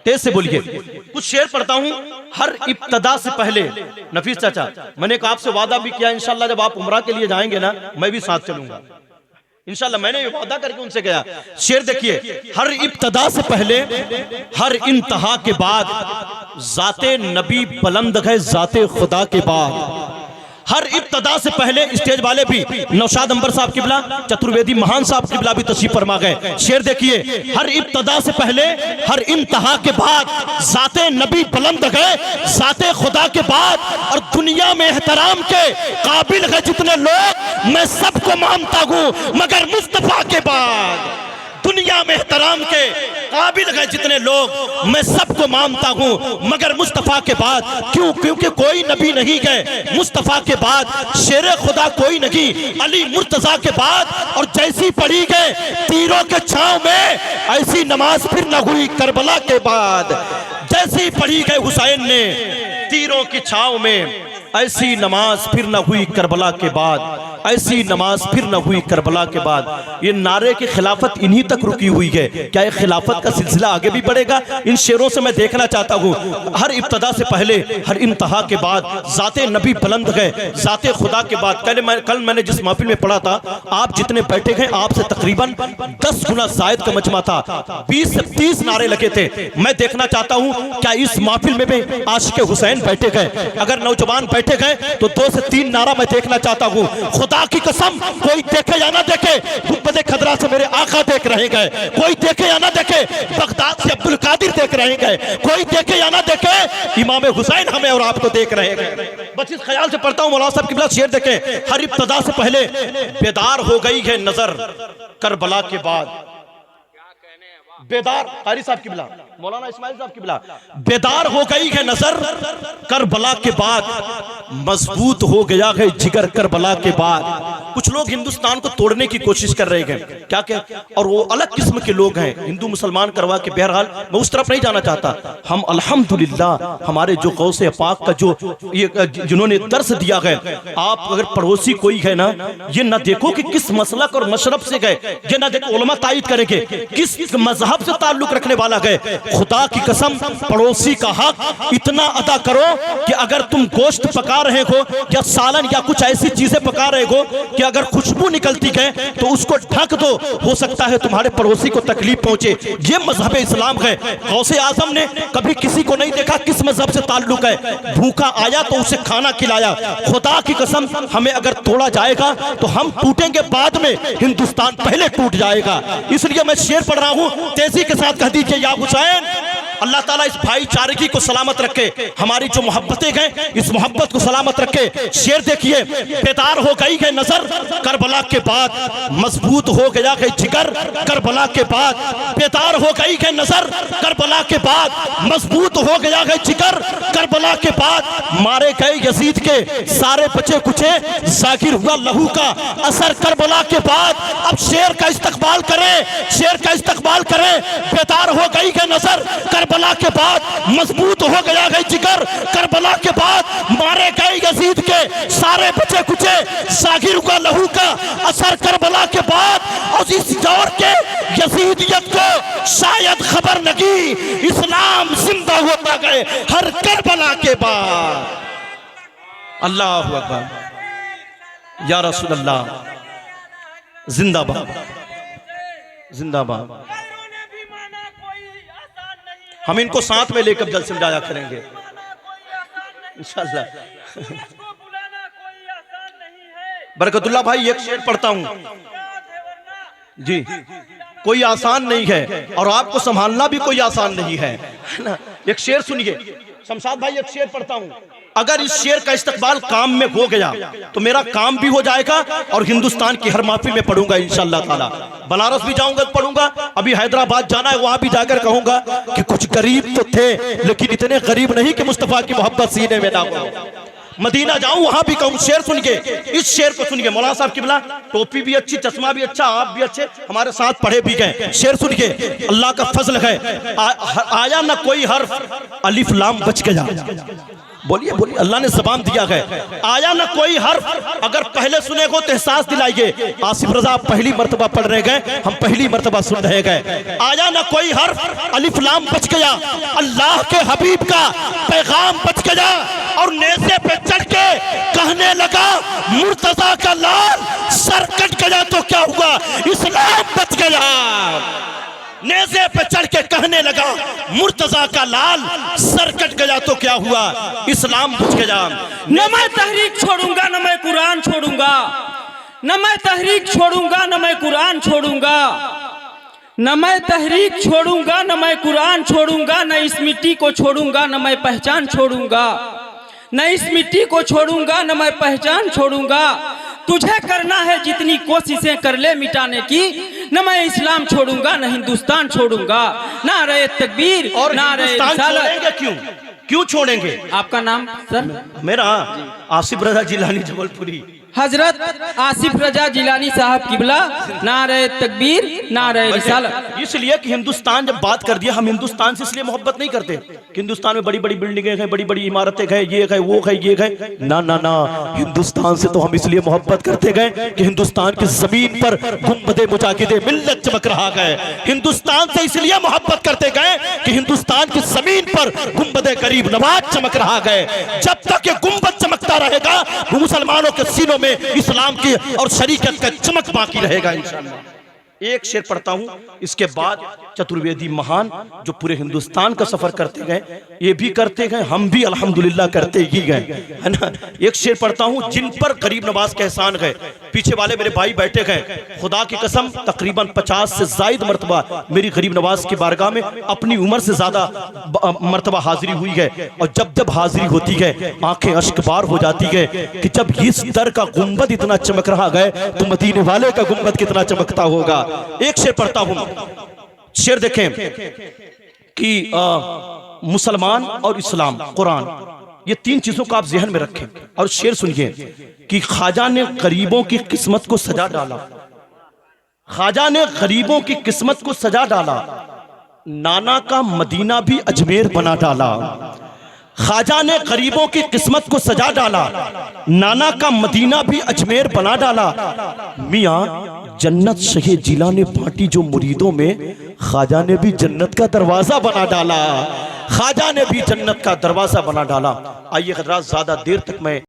तेज से बोलिए। कुछ शेर पढ़ता हूं। हर इब्तदा से पहले नफीस चाचा, मैंने आपसे वादा भी किया इंशाल्लाह जब आप उम्रा के लिए जाएंगे ना मैं भी साथ चलूंगा इंशाल्लाह, मैंने वादा करके उनसे गया। शेर देखिए, हर इब्तदा से पहले हर इंतहा के बाद जाते नबी बुलंद है जाते खुदा के बाद। हर इब्तदा से पहले स्टेज वाले भी नौशाद अंबर साहब किबला, चतुर्वेदी महान साहब किबला भी तशरीफ फरमा गए। शेर देखिए, हर इब्तदा से पहले हर इंतहा के बाद जाते नबी बुलंद गए जाते खुदा के बाद। और दुनिया में एहतराम के काबिल है जितने लोग मैं सबको मानता हूं मगर मुस्तफा के बाद। दुनिया में एहतराम के काबिल है जितने लोग मैं सबको मानता हूं मगर मुस्तफा के बाद। क्यों? क्योंकि कोई नबी नहीं गए मुस्तफा के बाद, शेर खुदा कोई नहीं अली मुर्तजा के बाद। और जैसी पढ़ी गए तीरों के छांव में ऐसी नमाज फिर न हुई करबला के बाद। जैसी पढ़ी गए हुसैन ने तीरों की छांव में ऐसी नमाज फिर न हुई करबला के बाद। ऐसी नमाज फिर न हुई करबला के बाद। ये नारे की खिलाफत इन्हीं तक रुकी हुई है। क्या ये खिलाफत का सिलसिला आगे भी बढ़ेगा? इन शेरों से मैं देखना चाहता हूँ। हर इब्तदा से पहले हर इंतहा के बाद जाते नबी बुलंद गए जाते खुदा के बाद। कल मैंने जिस महफिल में पढ़ा था, आप जितने बैठे गए आपसे तकरीबन 10 गुना जायद का मजमा था। 20 से 30 नारे लगे थे। मैं देखना चाहता हूँ क्या इस महफिल में भी आशिक हुसैन बैठे गए? अगर नौजवान बैठे गए तो 2 से 3 नारा मैं देखना चाहता हूँ। खुदा की कसम, कोई देखे या ना देखे गुंबद खदरा से मेरे आका देख रहे गए, कोई देखे या ना देखे बगदाद से अब्दुल कादिर देख रहे गए, कोई देखे या ना देखे इमाम हुसैन हमें और आपको देख रहे गए। बस इस ख्याल से पढ़ता हूँ। मौलाना साहब किबला शेर देखें, हर इब्तदा से पहले बेदार हो गई है नजर करबला के बाद। बेदार कारी साहब किबला, मौलाना इस्माइल साहब किबला, बेदार हो गई है नजर करबला के बाद, मजबूत हो गया है जिगर करबला के बाद। कुछ लोग हिंदुस्तान को तोड़ने की कोशिश कर रहे हैं, क्या क्या, और वो अलग किस्म के लोग हैं, हिंदू मुसलमान करवा के। बहरहाल मैं उस तरफ नहीं जाना चाहता। हम अल्हम्दुलिल्लाह हमारे जो गौसे पाक का जो ये जिन्होंने दर्स दिया है, आप अगर पड़ोसी कोई है ना, ये ना देखो कि किस मसलक और मशरब से गए, ये ना देखो उलमा तायद करेंगे किस मजहब से ताल्लुक रखने वाला गए। खुदा की कसम, पड़ोसी का हक इतना अदा करो कि अगर तुम गोश्त पका रहे हो या सालन या कुछ ऐसी चीजें पका रहे हो कि अगर खुशबू निकलती है तो उसको ढक दो, हो सकता है तुम्हारे पड़ोसी को तकलीफ पहुंचे। ये मजहब इस्लाम है। गौसे आजम ने कभी किसी को नहीं देखा किस मजहब से ताल्लुक है, भूखा आया तो उसे खाना खिलाया। खुदा की कसम, हमें अगर तोड़ा जाएगा तो हम टूटेंगे बाद में, हिंदुस्तान पहले टूट जाएगा। इसलिए मैं शेर पढ़ रहा हूं, तेजी के साथ कह दीजिए या हुसैन। अल्लाह ताला इस भाईचारगी को सलामत रखे, हमारी जो मोहब्बतें हैं इस मोहब्बत को सलामत रखे। शेर देखिए, बेदार हो गई है नजर करबला के बाद, मजबूत हो गया है जिगर करबला के बाद। बेदार हो गई है नजर करबला के बाद, मजबूत हो गया है जिगर करबला के बाद। मारे गए यजीद के सारे बचे कुचे, जाकिर हुआ लहू का असर करबला के बाद। अब शेर का इस्तकबाल करें, शेर का इस्तकबाल करें। बेदार हो गई है नजर करबला के बाद, मजबूत हो गया है जिगर करबला के बाद। मारे गए यजीद के सारे बचे कुचे, जाकिर हुआ लहू का असर करबला के बाद। और इस दौर के यजीदियत को शायद खबर नहीं, इस्लाम जिंदा होता गए हर करबला के बाद। अल्लाहु अकबर, या रसूल अल्लाह, जिंदाबाद जिंदाबाद। हम इनको साथ में लेकर जल्द से जाया करेंगे इंशाअल्लाह। बरकतुल्लाह भाई, एक शेर पढ़ता हूं जी। कोई आसान नहीं है और आपको संभालना भी कोई आसान नहीं है ना। एक शेर सुनिए शमशाद भाई, एक शेर पढ़ता हूं। अगर इस शेर का इस्तकबाल काम में हो गया तो मेरा काम भी हो जाएगा और हिंदुस्तान की हर महफिल में पढ़ूंगा इंशाअल्लाह ताला। बनारस भी जाऊंगा पढ़ूंगा, अभी हैदराबाद जाना है, वहां भी जाकर कहूंगा कि कुछ गरीब तो थे लेकिन इतने गरीब नहीं कि मुस्तफा की मोहब्बत सीने में ना हो। मदीना जाऊं, वहां भी कहूं। शेर सुनिए, इस शेर को सुनिए। मौलाना साहब किबला, टोपी भी अच्छी, चश्मा भी अच्छा, आप भी अच्छे, हमारे साथ पढ़े भी गए। शेर सुनिए, अल्लाह का फजल है, आया ना कोई हर्फ, अलिफ लाम बच गया। बोलिए बोलिए, अल्लाह ने ज़बान दिया है। आया ना कोई हर्फ, अगर पहले सुने को तो एहसास दिलाइए। आसिफ रजा पहली मर्तबा पढ़ रहे गए, हम पहली मर्तबा सुन रहे गए। आया ना कोई हर्फ, अलिफ लाम बच गया, अल्लाह के हबीब का पैगाम बच गया। और नेज़े पे चढ़ के कहने लगा मुर्तजा का लाल सर कट गया तो क्या हुआ, इस्लाम बच गया। नेज़े पे चढ़ के कहने लगा मुर्तजा का लाल सर कट गया तो क्या हुआ, इस्लाम बच गया। न मैं तहरीक छोड़ूंगा न मैं कुरान छोड़ूंगा, न मैं तहरीक छोड़ूंगा न मैं कुरान छोड़ूंगा, न मैं तहरीक छोड़ूंगा न मैं कुरान छोड़ूंगा, न इस मिट्टी को छोड़ूंगा न मैं पहचान छोड़ूंगा, न इस मिट्टी को छोड़ूंगा न मैं पहचान छोड़ूंगा। तुझे करना है जितनी कोशिशें कर ले मिटाने की, न मैं इस्लाम छोड़ूंगा न हिंदुस्तान छोड़ूंगा। नारे तकबीर और नारे छोड़ेंगे क्यों, क्यों छोड़ेंगे? आपका नाम सर? मेरा आसिफ रजा जिलानी जबलपुरी। हजरत आसिफ रजा जिलानी साहब किबला। नारे तकबीर नारे रिसालत। इसलिए कि हिंदुस्तान जब बात कर दिया, हम हिंदुस्तान से इसलिए मोहब्बत नहीं करते कि हिंदुस्तान में बड़ी बड़ी बिल्डिंगें हैं, बड़ी बड़ी इमारतें हैं, ये है वो है ये है। ना ना ना, हिंदुस्तान से तो हम इसलिए मोहब्बत करते गए कि हिंदुस्तान की जमीन पर गुंबदे मुजाहिदे मिल्लत चमक रहा है। हिंदुस्तान से इसलिए मोहब्बत करते गए कि हिंदुस्तान की जमीन पर गुंबदे गरीब नवाज चमक रहा है। जब तक ये गुंबद चमकता रहेगा, मुसलमानों के सीनों में इस्लाम की और शरीयत का चमक बाकी रहेगा इंशाअल्लाह। एक शेर पढ़ता हूं, इसके बाद चतुर्वेदी महान जो पूरे हिंदुस्तान का सफर करते गए, ये भी करते गए, हम भी अल्हम्दुलिल्लाह करते ही गए, है ना। एक शेर पढ़ता हूं, जिन पर गरीब नवाज के एहसान गए। पीछे वाले मेरे भाई बैठे गए, खुदा की कसम तकरीबन 50 से जायद मरतबा मेरी गरीब नवाज की बारगाह में अपनी उम्र से ज्यादा मरतबा हाजिरी हुई है। और जब जब हाजिरी होती है आंखें अश्कबार हो जाती है कि जब इस दर का गुंबद इतना चमक रहा है तो मदीने वाले का गुंबद कितना चमकता होगा। एक शेर पढ़ता हूं, शेर देखें कि मुसलमान और इस्लाम कुरान, ये तीन चीजों को आप ज़हन में रखें। और शेर सुनिए कि ख्वाजा ने गरीबों की किस्मत को सजा डाला, ख्वाजा ने गरीबों की किस्मत को सजा डाला, नाना का मदीना भी अजमेर बना डाला। ख्वाजा ने गरीबों की किस्मत को सजा डाला, नाना का मदीना भी अजमेर बना डाला। मियां जन्नत शहे जिला ने बांटी जो मुरीदों में, ख्वाजा ने भी जन्नत का दरवाजा बना डाला, ख्वाजा ने भी जन्नत का दरवाजा बना डाला। आइए हज़रात, ज्यादा देर तक मैं